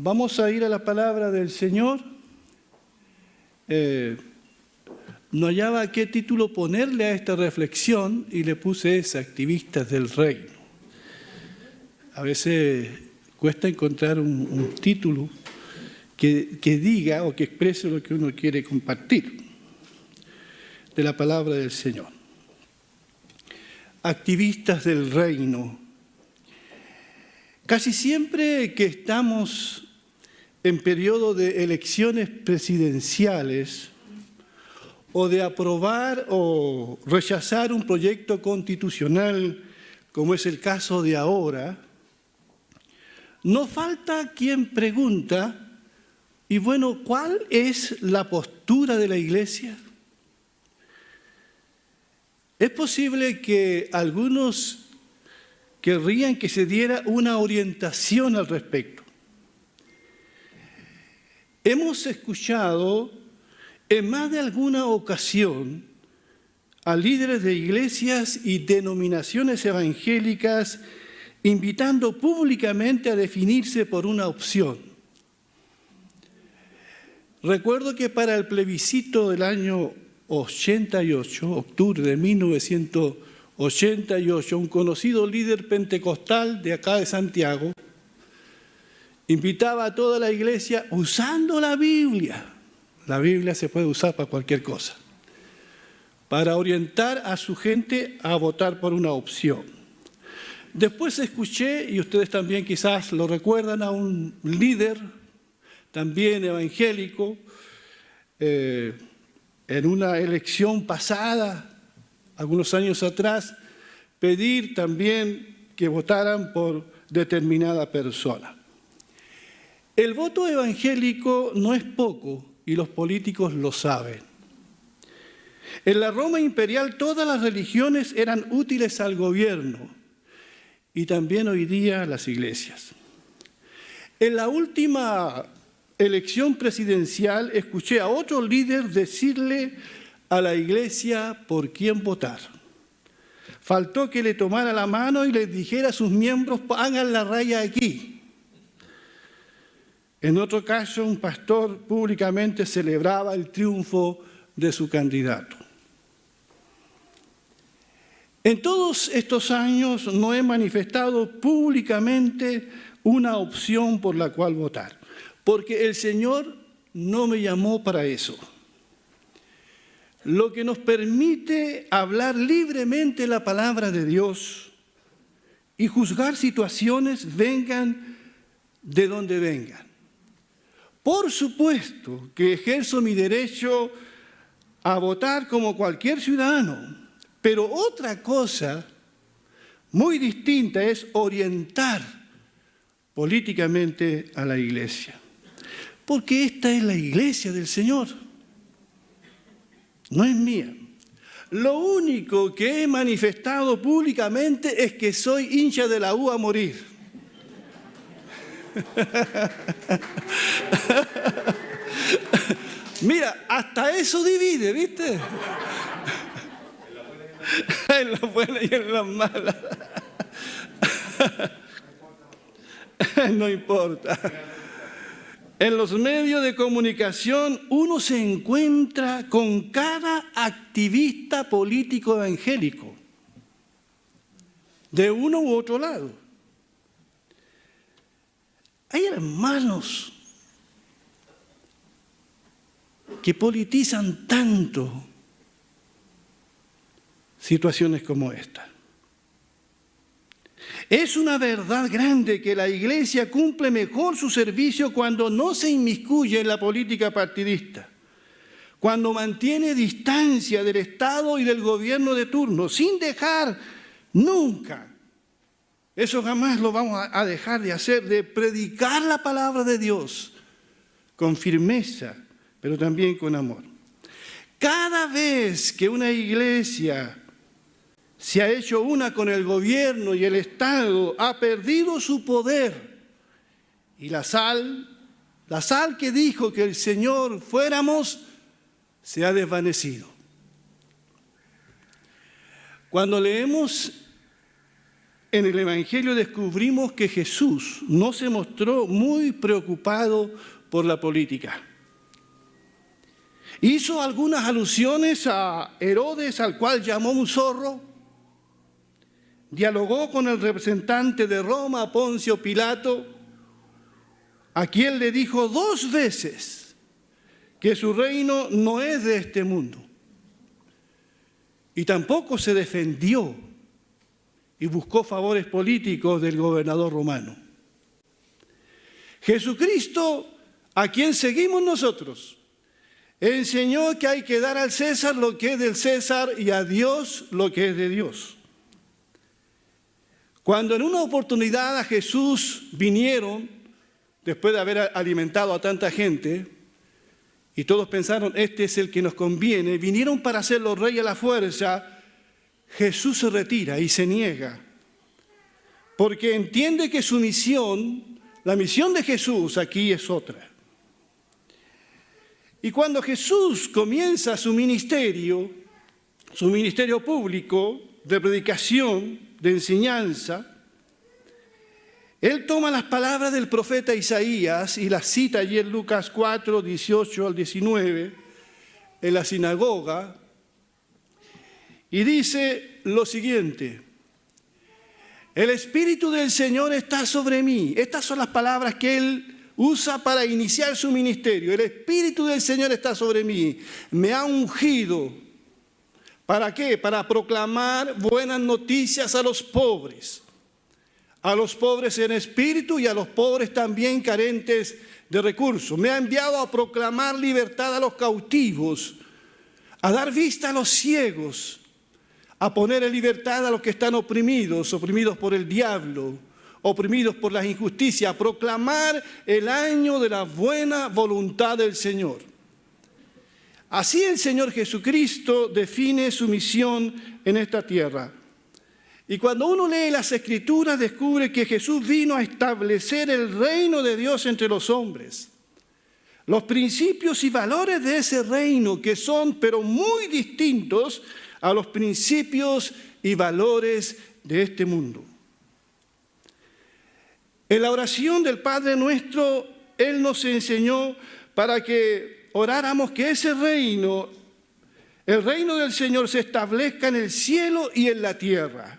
Vamos a ir a la palabra del Señor. No hallaba qué título ponerle a esta reflexión y le puse activistas del reino. A veces cuesta encontrar un título que diga o que exprese lo que uno quiere compartir de la palabra del Señor. Activistas del reino. Casi siempre que estamos en periodo de elecciones presidenciales o de aprobar o rechazar un proyecto constitucional, como es el caso de ahora, no falta quien pregunta, y bueno, ¿cuál es la postura de la Iglesia? Es posible que algunos querrían que se diera una orientación al respecto. Hemos escuchado en más de alguna ocasión a líderes de iglesias y denominaciones evangélicas invitando públicamente a definirse por una opción. Recuerdo que para el plebiscito del año 88, octubre de 1988, un conocido líder pentecostal de acá de Santiago invitaba a toda la iglesia usando la Biblia. La Biblia se puede usar para cualquier cosa, para orientar a su gente a votar por una opción. Después escuché, y ustedes también quizás lo recuerdan, a un líder también evangélico en una elección pasada, algunos años atrás, pedir también que votaran por determinada persona. El voto evangélico no es poco y los políticos lo saben. En la Roma imperial todas las religiones eran útiles al gobierno y también hoy día las iglesias. En la última elección presidencial escuché a otro líder decirle a la iglesia por quién votar. Faltó que le tomara la mano y le dijera a sus miembros, hagan la raya aquí. En otro caso, un pastor públicamente celebraba el triunfo de su candidato. En todos estos años no he manifestado públicamente una opción por la cual votar, porque el Señor no me llamó para eso. Lo que nos permite hablar libremente la palabra de Dios y juzgar situaciones vengan de donde vengan. Por supuesto que ejerzo mi derecho a votar como cualquier ciudadano, pero otra cosa muy distinta es orientar políticamente a la iglesia. Porque esta es la iglesia del Señor, no es mía. Lo único que he manifestado públicamente es que soy hincha de la U a morir. Mira, hasta eso divide, ¿viste? En las buenas y en las malas. No importa. En los medios de comunicación uno se encuentra con cada activista político evangélico, de uno u otro lado. Hay hermanos que politizan tanto situaciones como esta. Es una verdad grande que la Iglesia cumple mejor su servicio cuando no se inmiscuye en la política partidista, cuando mantiene distancia del Estado y del gobierno de turno, sin dejar nunca, eso jamás lo vamos a dejar de hacer, de predicar la palabra de Dios con firmeza, pero también con amor. Cada vez que una iglesia se ha hecho una con el gobierno y el Estado, ha perdido su poder. Y la sal que dijo que el Señor fuéramos, se ha desvanecido. Cuando leemos en el Evangelio descubrimos que Jesús no se mostró muy preocupado por la política. Hizo algunas alusiones a Herodes, al cual llamó un zorro. Dialogó con el representante de Roma, Poncio Pilato, a quien le dijo 2 veces que su reino no es de este mundo. Y tampoco se defendió y buscó favores políticos del gobernador romano. Jesucristo, a quien seguimos nosotros, enseñó que hay que dar al César lo que es del César y a Dios lo que es de Dios. Cuando en una oportunidad a Jesús vinieron, después de haber alimentado a tanta gente, y todos pensaron, este es el que nos conviene, vinieron para hacerlo rey a la fuerza, Jesús se retira y se niega, porque entiende que su misión, la misión de Jesús aquí es otra. Y cuando Jesús comienza su ministerio público de predicación, de enseñanza, Él toma las palabras del profeta Isaías y las cita allí en Lucas 4, 18 al 19, en la sinagoga, y dice lo siguiente: el Espíritu del Señor está sobre mí. Estas son las palabras que Él usa para iniciar su ministerio. El Espíritu del Señor está sobre mí. Me ha ungido. ¿Para qué? Para proclamar buenas noticias a los pobres en espíritu y a los pobres también carentes de recursos. Me ha enviado a proclamar libertad a los cautivos, a dar vista a los ciegos, a poner en libertad a los que están oprimidos por el diablo, oprimidos por las injusticias, a proclamar el año de la buena voluntad del Señor. Así el Señor Jesucristo define su misión en esta tierra. Y cuando uno lee las Escrituras, descubre que Jesús vino a establecer el reino de Dios entre los hombres. Los principios y valores de ese reino, que son pero muy distintos a los principios y valores de este mundo. En la oración del Padre Nuestro, Él nos enseñó para que oráramos que ese reino, el reino del Señor, se establezca en el cielo y en la tierra.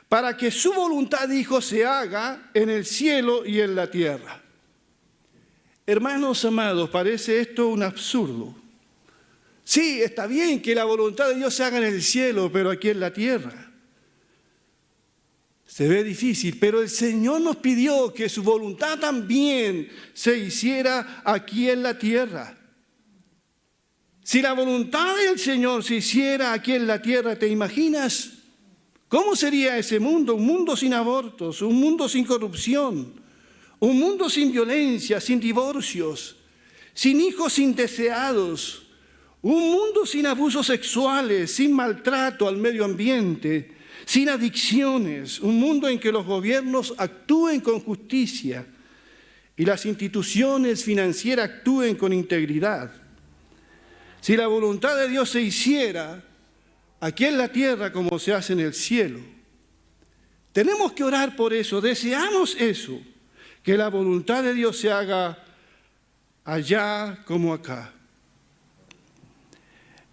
Para que su voluntad, dijo, se haga en el cielo y en la tierra. Hermanos amados, parece esto un absurdo. Sí, está bien que la voluntad de Dios se haga en el cielo, pero aquí en la tierra. Se ve difícil, pero el Señor nos pidió que su voluntad también se hiciera aquí en la tierra. Si la voluntad del Señor se hiciera aquí en la tierra, ¿te imaginas cómo sería ese mundo? Un mundo sin abortos, un mundo sin corrupción, un mundo sin violencia, sin divorcios, sin hijos indeseados, un mundo sin abusos sexuales, sin maltrato al medio ambiente, sin adicciones, un mundo en que los gobiernos actúen con justicia y las instituciones financieras actúen con integridad. Si la voluntad de Dios se hiciera aquí en la tierra como se hace en el cielo, tenemos que orar por eso, deseamos eso, que la voluntad de Dios se haga allá como acá.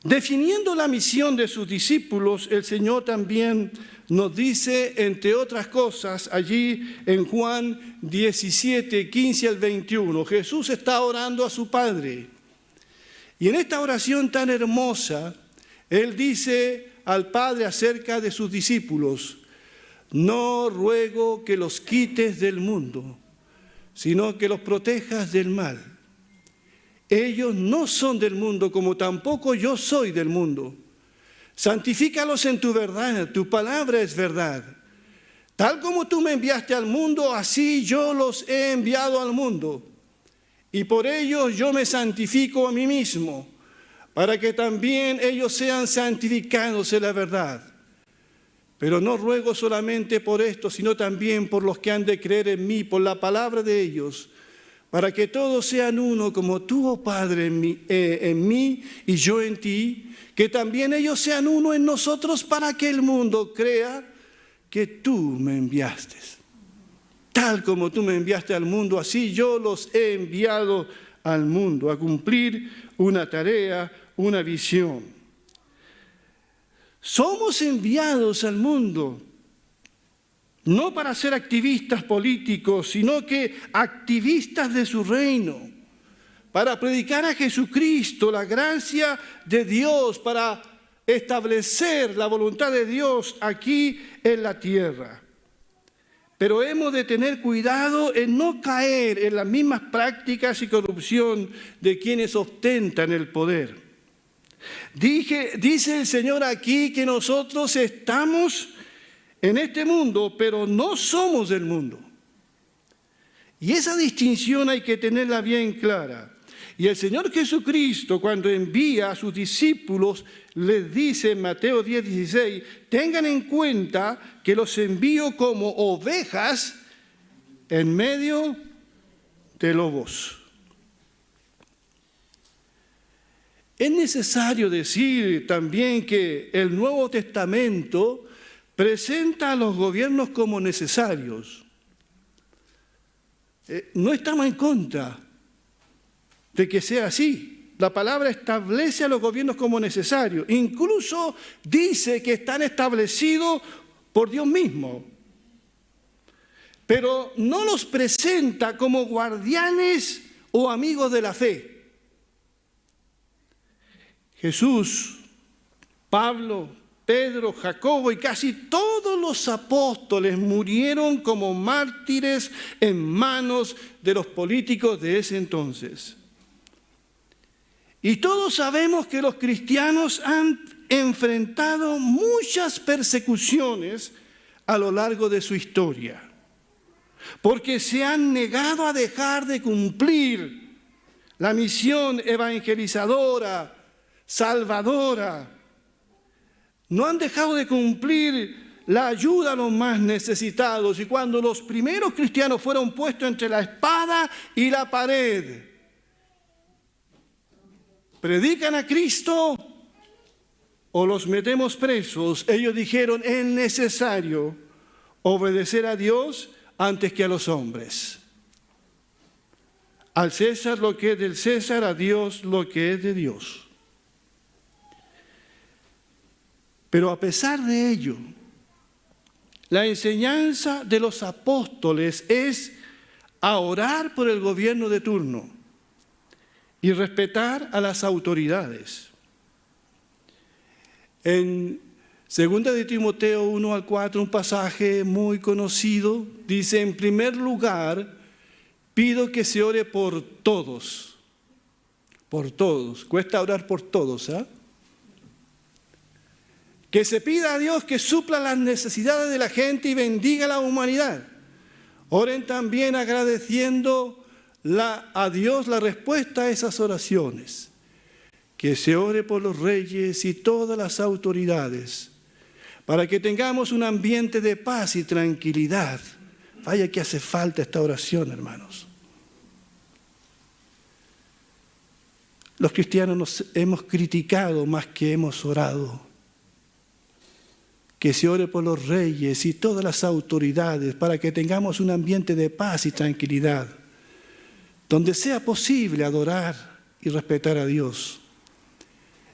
Definiendo la misión de sus discípulos, el Señor también nos dice, entre otras cosas, allí en Juan 17, 15 al 21, Jesús está orando a su Padre. Y en esta oración tan hermosa, Él dice al Padre acerca de sus discípulos: no ruego que los quites del mundo, sino que los protejas del mal. Ellos no son del mundo, como tampoco yo soy del mundo. Santifícalos en tu verdad, tu palabra es verdad. Tal como tú me enviaste al mundo, así yo los he enviado al mundo. Y por ellos yo me santifico a mí mismo, para que también ellos sean santificados en la verdad. Pero no ruego solamente por esto, sino también por los que han de creer en mí, por la palabra de ellos, para que todos sean uno, como tú, oh Padre, en mí y yo en ti, que también ellos sean uno en nosotros, para que el mundo crea que tú me enviaste. Tal como tú me enviaste al mundo, así yo los he enviado al mundo, a cumplir una tarea, una visión. Somos enviados al mundo, no para ser activistas políticos, sino que activistas de su reino, para predicar a Jesucristo, la gracia de Dios, para establecer la voluntad de Dios aquí en la tierra. Pero hemos de tener cuidado en no caer en las mismas prácticas y corrupción de quienes ostentan el poder. Dice el Señor aquí que nosotros estamos en este mundo, pero no somos del mundo. Y esa distinción hay que tenerla bien clara. Y el Señor Jesucristo, cuando envía a sus discípulos, les dice en Mateo 10:16, tengan en cuenta que los envío como ovejas en medio de lobos. Es necesario decir también que el Nuevo Testamento presenta a los gobiernos como necesarios. No estamos en contra de que sea así. La palabra establece a los gobiernos como necesarios. Incluso dice que están establecidos por Dios mismo. Pero no los presenta como guardianes o amigos de la fe. Jesús, Pablo, Pedro, Jacobo y casi todos los apóstoles murieron como mártires en manos de los políticos de ese entonces. Y todos sabemos que los cristianos han enfrentado muchas persecuciones a lo largo de su historia, porque se han negado a dejar de cumplir la misión evangelizadora, salvadora. No han dejado de cumplir la ayuda a los más necesitados. Y cuando los primeros cristianos fueron puestos entre la espada y la pared, ¿predican a Cristo o los metemos presos? Ellos dijeron, es necesario obedecer a Dios antes que a los hombres. Al César lo que es del César, a Dios lo que es de Dios. Pero a pesar de ello, la enseñanza de los apóstoles es a orar por el gobierno de turno y respetar a las autoridades. En 2 de Timoteo 1-4, un pasaje muy conocido, dice, en primer lugar, pido que se ore por todos. Por todos. Cuesta orar por todos, ¿ah? Que se pida a Dios que supla las necesidades de la gente y bendiga a la humanidad. Oren también agradeciendo a Dios la respuesta a esas oraciones. Que se ore por los reyes y todas las autoridades, para que tengamos un ambiente de paz y tranquilidad. Vaya que hace falta esta oración, hermanos. Los cristianos nos hemos criticado más que hemos orado. Que se ore por los reyes y todas las autoridades para que tengamos un ambiente de paz y tranquilidad, donde sea posible adorar y respetar a Dios.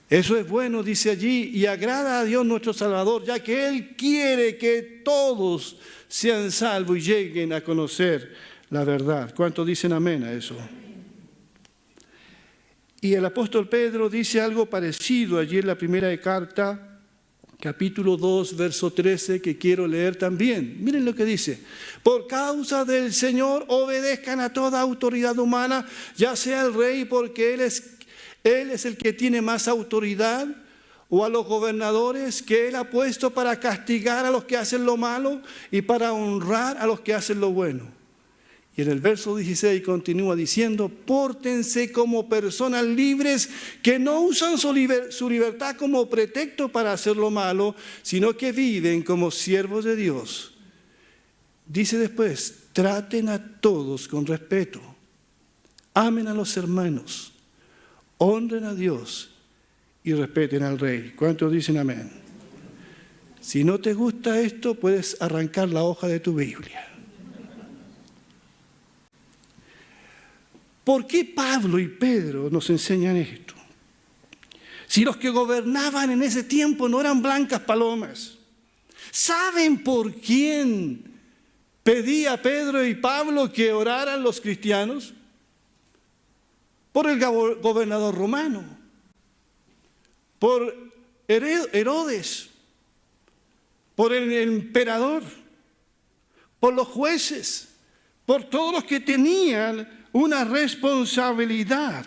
Eso es bueno, dice allí, y agrada a Dios nuestro Salvador, ya que Él quiere que todos sean salvos y lleguen a conocer la verdad. ¿Cuántos dicen amén a eso? Y el apóstol Pedro dice algo parecido allí en la primera carta, capítulo 2, verso 13, que quiero leer también. Miren lo que dice. Por causa del Señor obedezcan a toda autoridad humana, ya sea el rey porque Él es el que tiene más autoridad, o a los gobernadores que Él ha puesto para castigar a los que hacen lo malo y para honrar a los que hacen lo bueno. Y en el verso 16 continúa diciendo, pórtense como personas libres que no usan su libertad como pretexto para hacer lo malo, sino que viven como siervos de Dios. Dice después, traten a todos con respeto, amen a los hermanos, honren a Dios y respeten al Rey. ¿Cuántos dicen amén? Si no te gusta esto, puedes arrancar la hoja de tu Biblia. ¿Por qué Pablo y Pedro nos enseñan esto? Si los que gobernaban en ese tiempo no eran blancas palomas. ¿Saben por quién pedía Pedro y Pablo que oraran los cristianos? Por el gobernador romano, por Herodes, por el emperador, por los jueces, por todos los que tenían una responsabilidad.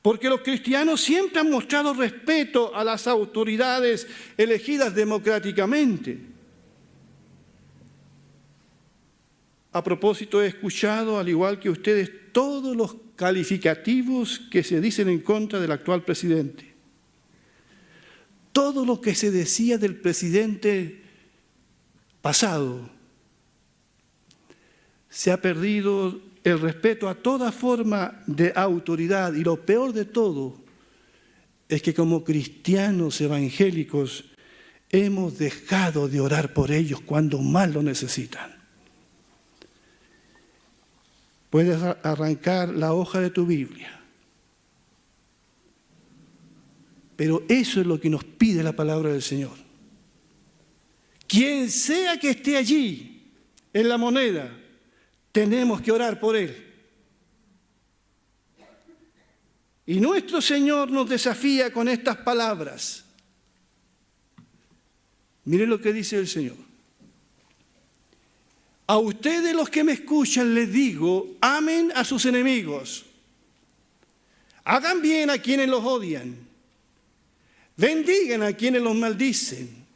Porque los cristianos siempre han mostrado respeto a las autoridades elegidas democráticamente. A propósito, he escuchado, al igual que ustedes, todos los calificativos que se dicen en contra del actual presidente. Todo lo que se decía del presidente pasado. Se ha perdido el respeto a toda forma de autoridad, y lo peor de todo es que como cristianos evangélicos hemos dejado de orar por ellos cuando más lo necesitan. Puedes arrancar la hoja de tu Biblia. Pero eso es lo que nos pide la palabra del Señor. Quien sea que esté allí en la moneda, tenemos que orar por él. Y nuestro Señor nos desafía con estas palabras. Miren lo que dice el Señor. A ustedes los que me escuchan les digo, amen a sus enemigos. Hagan bien a quienes los odian. Bendigan a quienes los maldicen.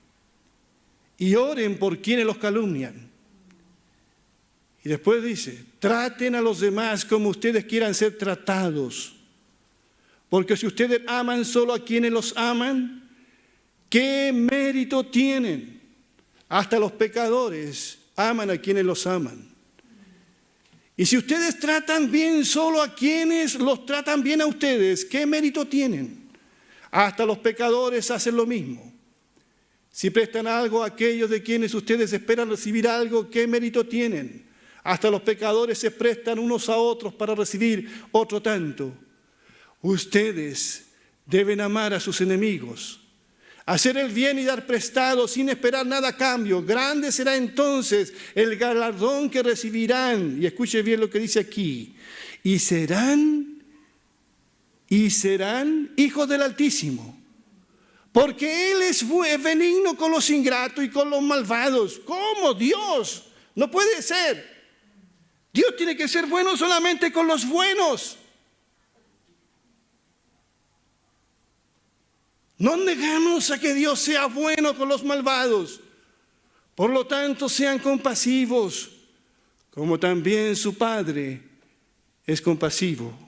Y oren por quienes los calumnian. Y después dice, traten a los demás como ustedes quieran ser tratados. Porque si ustedes aman solo a quienes los aman, ¿qué mérito tienen? Hasta los pecadores aman a quienes los aman. Y si ustedes tratan bien solo a quienes los tratan bien a ustedes, ¿qué mérito tienen? Hasta los pecadores hacen lo mismo. Si prestan algo a aquellos de quienes ustedes esperan recibir algo, ¿qué mérito tienen? Hasta los pecadores se prestan unos a otros para recibir otro tanto. Ustedes deben amar a sus enemigos, hacer el bien y dar prestado sin esperar nada a cambio. Grande será entonces el galardón que recibirán. Y escuche bien lo que dice aquí. Y serán hijos del Altísimo. Porque Él es benigno con los ingratos y con los malvados. ¿Cómo? Dios. No puede ser. Dios tiene que ser bueno solamente con los buenos. No negamos a que Dios sea bueno con los malvados. Por lo tanto, sean compasivos, como también su Padre es compasivo.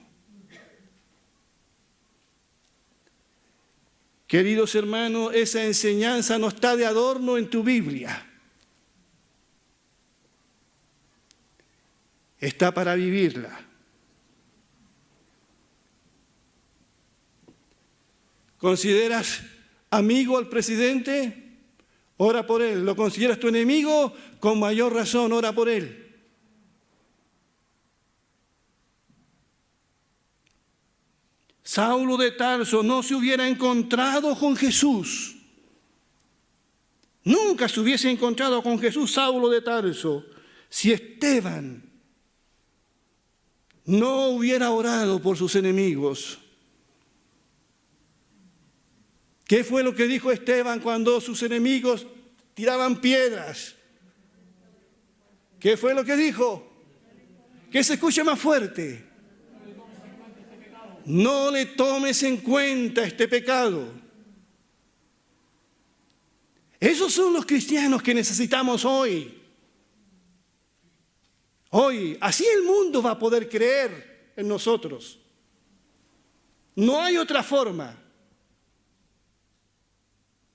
Queridos hermanos, esa enseñanza no está de adorno en tu Biblia. Está para vivirla. ¿Consideras amigo al presidente? Ora por él. ¿Lo consideras tu enemigo? Con mayor razón, ora por él. Saulo de Tarso no se hubiera encontrado con Jesús. Nunca se hubiese encontrado con Jesús, Saulo de Tarso, si Esteban no hubiera orado por sus enemigos. ¿Qué fue lo que dijo Esteban cuando sus enemigos tiraban piedras? ¿Qué fue lo que dijo? Que se escuche más fuerte. No le tomes en cuenta este pecado. Esos son los cristianos que necesitamos hoy. Hoy, así el mundo va a poder creer en nosotros. No hay otra forma.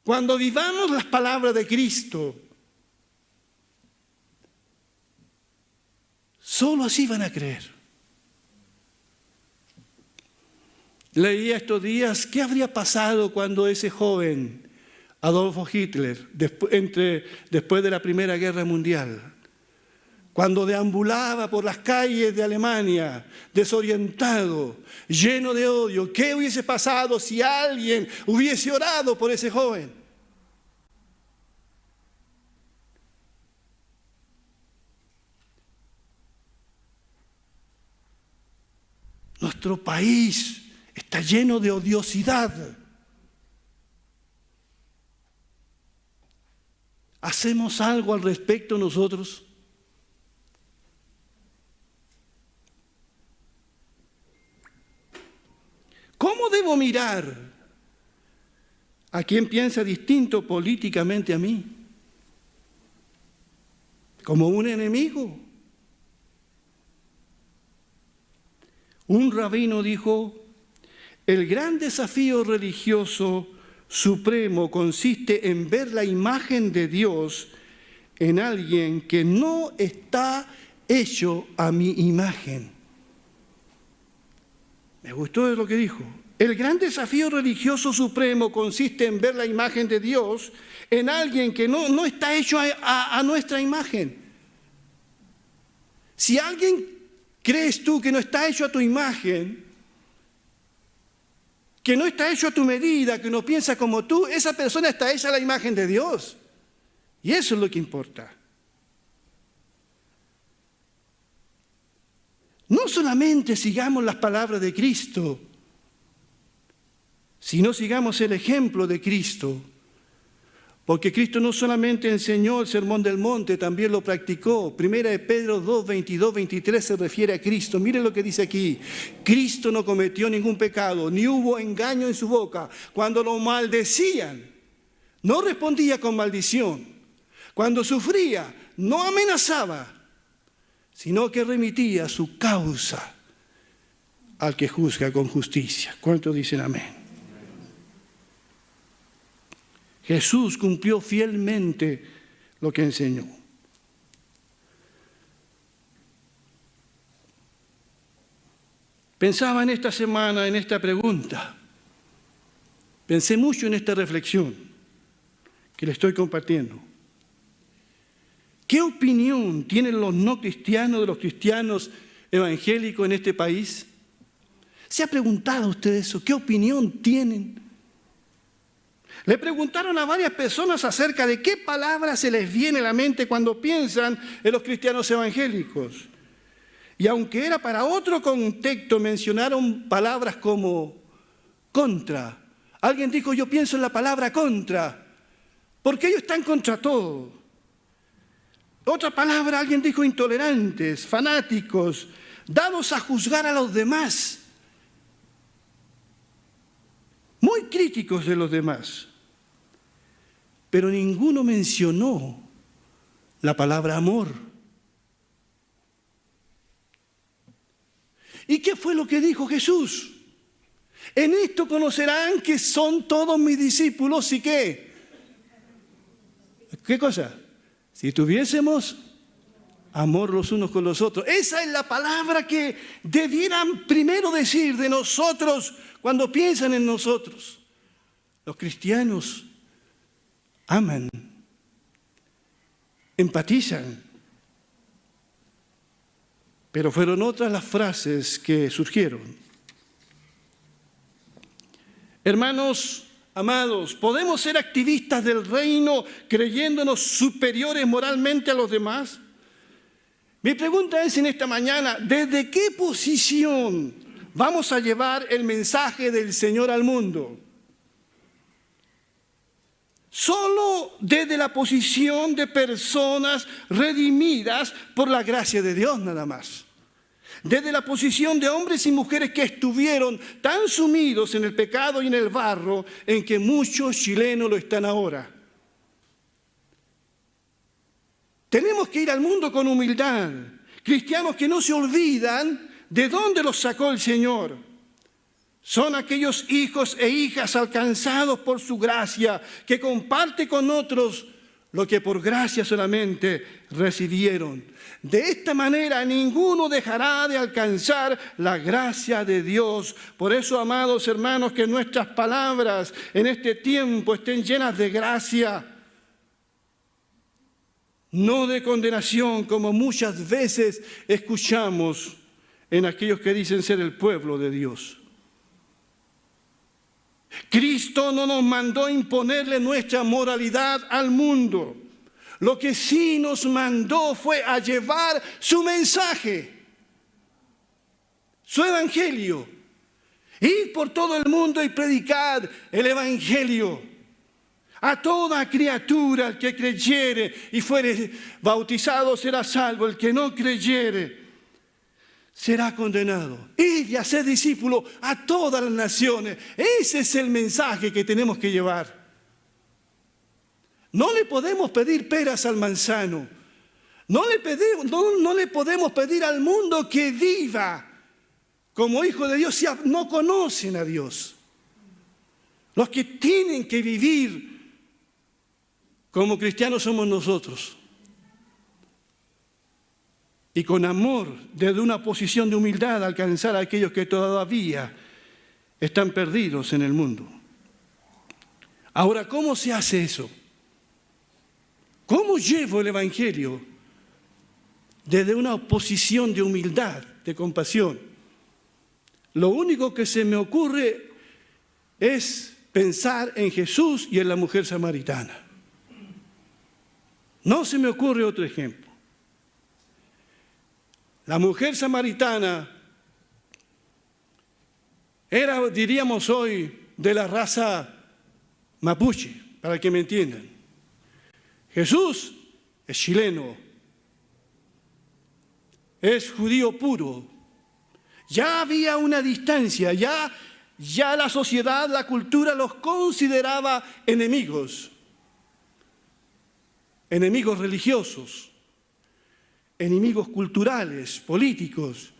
Cuando vivamos las palabras de Cristo, solo así van a creer. Leía estos días qué habría pasado cuando ese joven Adolfo Hitler, después de la Primera Guerra Mundial, cuando deambulaba por las calles de Alemania, desorientado, lleno de odio. ¿Qué hubiese pasado si alguien hubiese orado por ese joven? Nuestro país está lleno de odiosidad. ¿Hacemos algo al respecto nosotros? ¿Cómo debo mirar a quien piensa distinto políticamente a mí? ¿Como un enemigo? Un rabino dijo: el gran desafío religioso supremo consiste en ver la imagen de Dios en alguien que no está hecho a mi imagen. Me gustó lo que dijo. El gran desafío religioso supremo consiste en ver la imagen de Dios en alguien que no está hecho a nuestra imagen. Si alguien crees tú que no está hecho a tu imagen, que no está hecho a tu medida, que no piensa como tú, esa persona está hecha a la imagen de Dios. Y eso es lo que importa. No solamente sigamos las palabras de Cristo, sino sigamos el ejemplo de Cristo. Porque Cristo no solamente enseñó el Sermón del Monte, también lo practicó. Primera de Pedro 2, 22, 23 se refiere a Cristo. Miren lo que dice aquí. Cristo no cometió ningún pecado, ni hubo engaño en su boca. Cuando lo maldecían, no respondía con maldición. Cuando sufría, no amenazaba, sino que remitía su causa al que juzga con justicia. ¿Cuántos dicen amén? Jesús cumplió fielmente lo que enseñó. Pensaba en esta semana, en esta pregunta. Pensé mucho en esta reflexión que le estoy compartiendo. ¿Qué opinión tienen los no cristianos de los cristianos evangélicos en este país? ¿Se ha preguntado usted eso? ¿Qué opinión tienen? Le preguntaron a varias personas acerca de qué palabra se les viene a la mente cuando piensan en los cristianos evangélicos. Y aunque era para otro contexto, mencionaron palabras como contra. Alguien dijo: yo pienso en la palabra contra, porque ellos están contra todo. Otra palabra, alguien dijo intolerantes, fanáticos, dados a juzgar a los demás, muy críticos de los demás. Pero ninguno mencionó la palabra amor. ¿Y qué fue lo que dijo Jesús? En esto conocerán que son todos mis discípulos. ¿Y qué? ¿Qué cosa? Si tuviésemos amor los unos con los otros. Esa es la palabra que debieran primero decir de nosotros cuando piensan en nosotros. Los cristianos aman, empatizan, pero fueron otras las frases que surgieron. Hermanos amados, ¿podemos ser activistas del reino creyéndonos superiores moralmente a los demás? Mi pregunta es en esta mañana: ¿desde qué posición vamos a llevar el mensaje del Señor al mundo? Solo desde la posición de personas redimidas por la gracia de Dios, nada más. Desde la posición de hombres y mujeres que estuvieron tan sumidos en el pecado y en el barro en que muchos chilenos lo están ahora. Tenemos que ir al mundo con humildad. Cristianos que no se olvidan de dónde los sacó el Señor. Son aquellos hijos e hijas alcanzados por su gracia que comparte con otros lo que por gracia solamente recibieron. De esta manera ninguno dejará de alcanzar la gracia de Dios. Por eso, amados hermanos, que nuestras palabras en este tiempo estén llenas de gracia, no de condenación, como muchas veces escuchamos en aquellos que dicen ser el pueblo de Dios. Cristo no nos mandó imponerle nuestra moralidad al mundo. Lo que sí nos mandó fue a llevar su mensaje, su evangelio. Ir por todo el mundo y predicar el evangelio a toda criatura. El que creyere y fuere bautizado será salvo. El que no creyere será condenado. Ir y hacer discípulos a todas las naciones. Ese es el mensaje que tenemos que llevar. No le podemos pedir peras al manzano. No le podemos pedir al mundo que viva como hijo de Dios si no conocen a Dios. Los que tienen que vivir como cristianos somos nosotros. Y con amor, desde una posición de humildad, alcanzar a aquellos que todavía están perdidos en el mundo. Ahora, ¿cómo se hace eso? ¿Cómo llevo el evangelio? Desde una posición de humildad, de compasión. Lo único que se me ocurre es pensar en Jesús y en la mujer samaritana. No se me ocurre otro ejemplo. La mujer samaritana era, diríamos hoy, de la raza mapuche, para que me entiendan. Jesús es chileno, es judío puro. Ya había una distancia, ya la sociedad, la cultura los consideraba enemigos religiosos, enemigos culturales, políticos.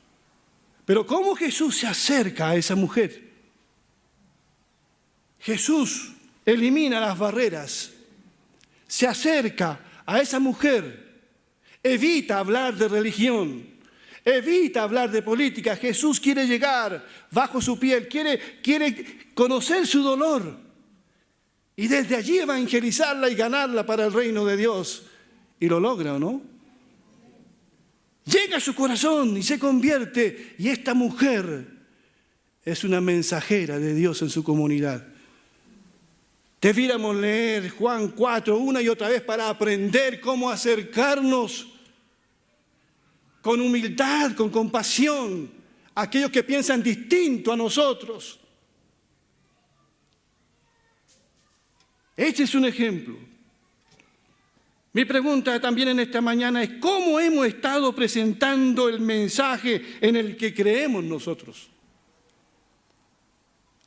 Pero ¿cómo Jesús se acerca a esa mujer? Jesús elimina las barreras, se acerca a esa mujer, evita hablar de religión, evita hablar de política. Jesús quiere llegar bajo su piel, quiere conocer su dolor y desde allí evangelizarla y ganarla para el reino de Dios. Y lo logra, ¿o no? Llega a su corazón y se convierte, y esta mujer es una mensajera de Dios en su comunidad. Debiéramos leer Juan 4 una y otra vez para aprender cómo acercarnos con humildad, con compasión, a aquellos que piensan distinto a nosotros. Este es un ejemplo. Mi pregunta también en esta mañana es: ¿cómo hemos estado presentando el mensaje en el que creemos nosotros?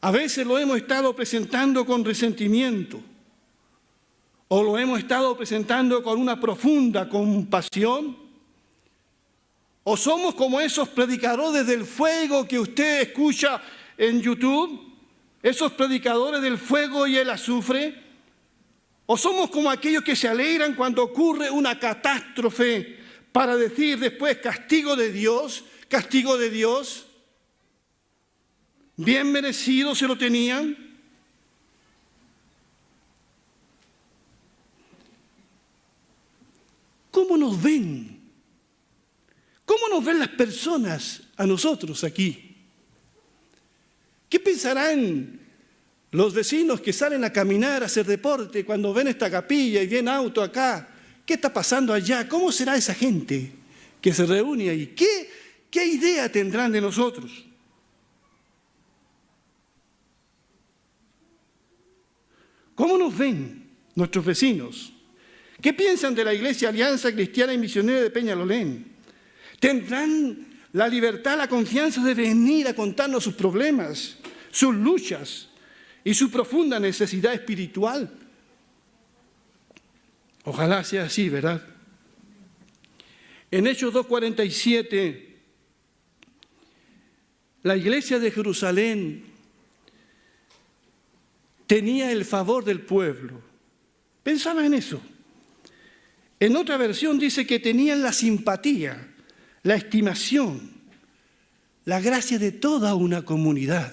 A veces lo hemos estado presentando con resentimiento, o lo hemos estado presentando con una profunda compasión, o somos como esos predicadores del fuego que usted escucha en YouTube, esos predicadores del fuego y el azufre, o somos como aquellos que se alegran cuando ocurre una catástrofe para decir después castigo de Dios, bien merecido se lo tenían. ¿Cómo nos ven? ¿Cómo nos ven las personas a nosotros aquí? ¿Qué pensarán los vecinos que salen a caminar, a hacer deporte, cuando ven esta capilla y ven auto acá? ¿Qué está pasando allá? ¿Cómo será esa gente que se reúne ahí? ¿Qué idea tendrán de nosotros? ¿Cómo nos ven nuestros vecinos? ¿Qué piensan de la Iglesia Alianza Cristiana y Misionera de Peñalolén? ¿Tendrán la libertad, la confianza de venir a contarnos sus problemas, sus luchas y su profunda necesidad espiritual? Ojalá sea así, ¿verdad? En Hechos 2:47, la iglesia de Jerusalén tenía el favor del pueblo. Pensaba en eso. En otra versión dice que tenían la simpatía, la estimación, la gracia de toda una comunidad.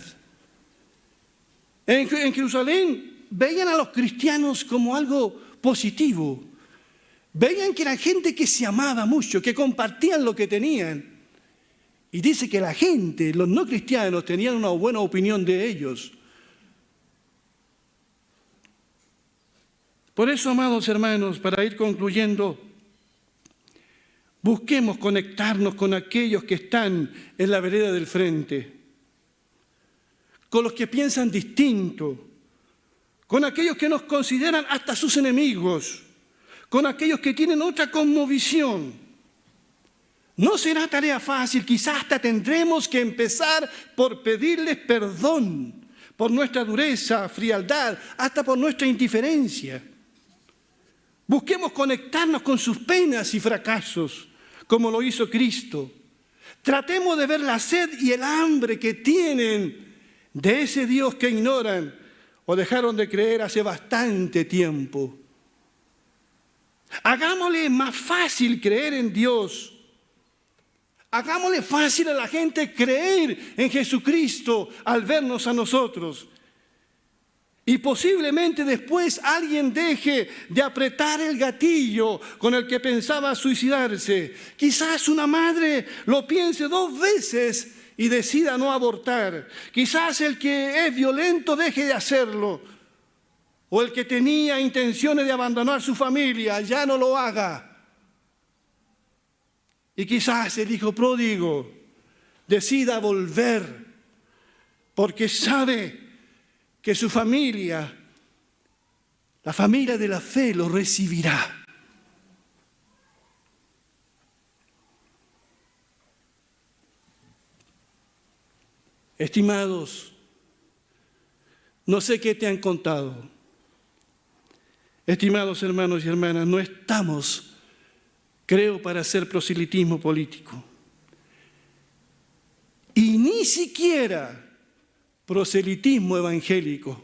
En Jerusalén veían a los cristianos como algo positivo. Veían que eran gente que se amaba mucho, que compartían lo que tenían. Y dice que la gente, los no cristianos, tenían una buena opinión de ellos. Por eso, amados hermanos, para ir concluyendo, busquemos conectarnos con aquellos que están en la vereda del frente, con los que piensan distinto, con aquellos que nos consideran hasta sus enemigos, con aquellos que tienen otra cosmovisión. No será tarea fácil, quizás hasta tendremos que empezar por pedirles perdón por nuestra dureza, frialdad, hasta por nuestra indiferencia. Busquemos conectarnos con sus penas y fracasos, como lo hizo Cristo. Tratemos de ver la sed y el hambre que tienen de ese Dios que ignoran o dejaron de creer hace bastante tiempo. Hagámosle más fácil creer en Dios. Hagámosle fácil a la gente creer en Jesucristo al vernos a nosotros. Y posiblemente después alguien deje de apretar el gatillo con el que pensaba suicidarse. Quizás una madre lo piense 2 veces y decida no abortar. Quizás el que es violento deje de hacerlo. O el que tenía intenciones de abandonar su familia ya no lo haga. Y quizás el hijo pródigo decida volver porque sabe que su familia, la familia de la fe, lo recibirá. Estimados, no sé qué te han contado. Estimados hermanos y hermanas, no estamos, creo, para hacer proselitismo político. Y ni siquiera proselitismo evangélico.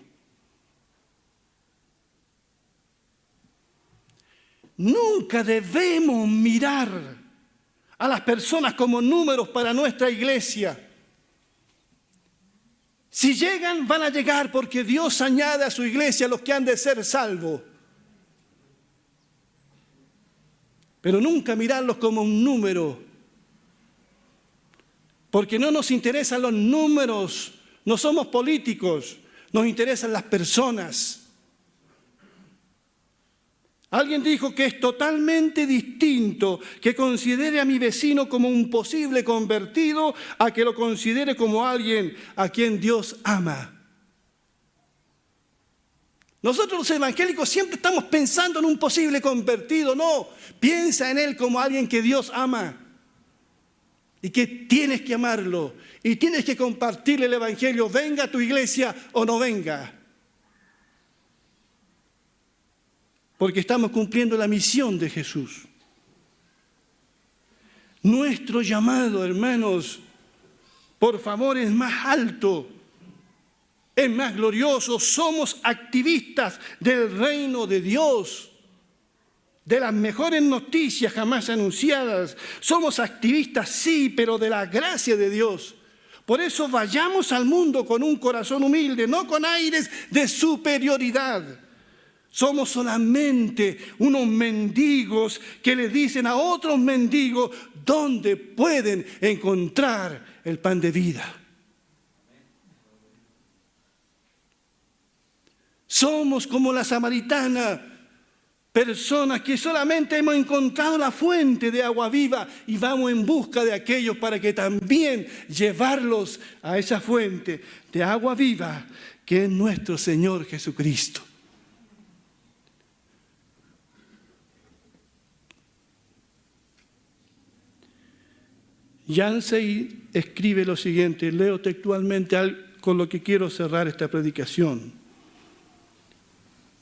Nunca debemos mirar a las personas como números para nuestra iglesia. Si llegan, van a llegar porque Dios añade a su iglesia a los que han de ser salvos. Pero nunca mirarlos como un número, porque no nos interesan los números. No somos políticos, nos interesan las personas. Alguien dijo que es totalmente distinto que considere a mi vecino como un posible convertido a que lo considere como alguien a quien Dios ama. Nosotros los evangélicos siempre estamos pensando en un posible convertido. No, piensa en él como alguien que Dios ama. Y que tienes que amarlo. Y tienes que compartirle el evangelio, venga a tu iglesia o no venga. Porque estamos cumpliendo la misión de Jesús. Nuestro llamado, hermanos, por favor, es más alto, es más glorioso. Somos activistas del reino de Dios, de las mejores noticias jamás anunciadas. Somos activistas, sí, pero de la gracia de Dios. Por eso vayamos al mundo con un corazón humilde, no con aires de superioridad. Somos solamente unos mendigos que le dicen a otros mendigos dónde pueden encontrar el pan de vida. Somos como la samaritana, personas que solamente hemos encontrado la fuente de agua viva y vamos en busca de aquellos para que también llevarlos a esa fuente de agua viva que es nuestro Señor Jesucristo. Yancey escribe lo siguiente, leo textualmente con lo que quiero cerrar esta predicación.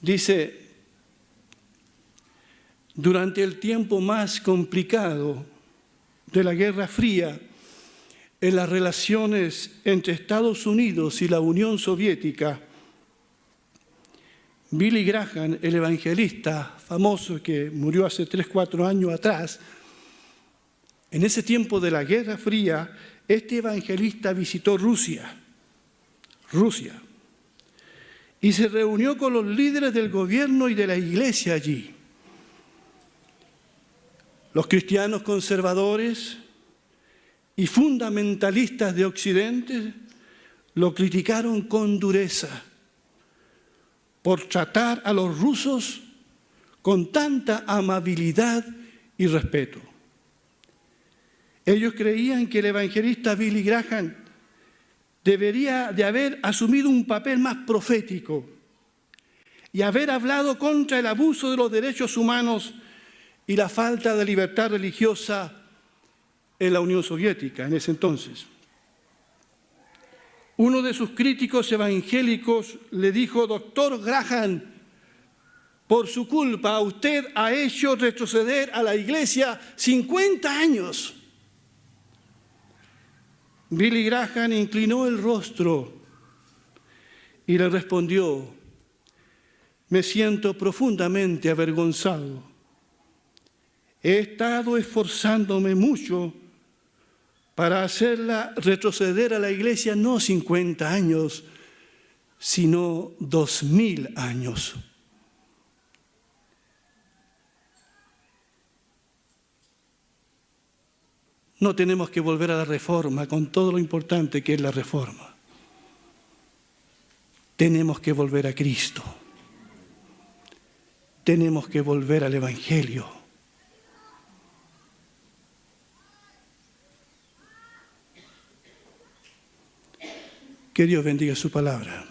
Dice: durante el tiempo más complicado de la Guerra Fría, en las relaciones entre Estados Unidos y la Unión Soviética, Billy Graham, el evangelista famoso que murió hace 3, 4 años atrás, en ese tiempo de la Guerra Fría, este evangelista visitó Rusia, y se reunió con los líderes del gobierno y de la iglesia allí. Los cristianos conservadores y fundamentalistas de Occidente lo criticaron con dureza por tratar a los rusos con tanta amabilidad y respeto. Ellos creían que el evangelista Billy Graham debería de haber asumido un papel más profético y haber hablado contra el abuso de los derechos humanos y la falta de libertad religiosa en la Unión Soviética en ese entonces. Uno de sus críticos evangélicos le dijo: doctor Graham, por su culpa usted ha hecho retroceder a la iglesia 50 años. Billy Graham inclinó el rostro y le respondió: me siento profundamente avergonzado. He estado esforzándome mucho para hacerla retroceder a la iglesia no 50 años, sino 2000 años. No tenemos que volver a la reforma con todo lo importante que es la reforma. Tenemos que volver a Cristo. Tenemos que volver al Evangelio. Que Dios bendiga su palabra.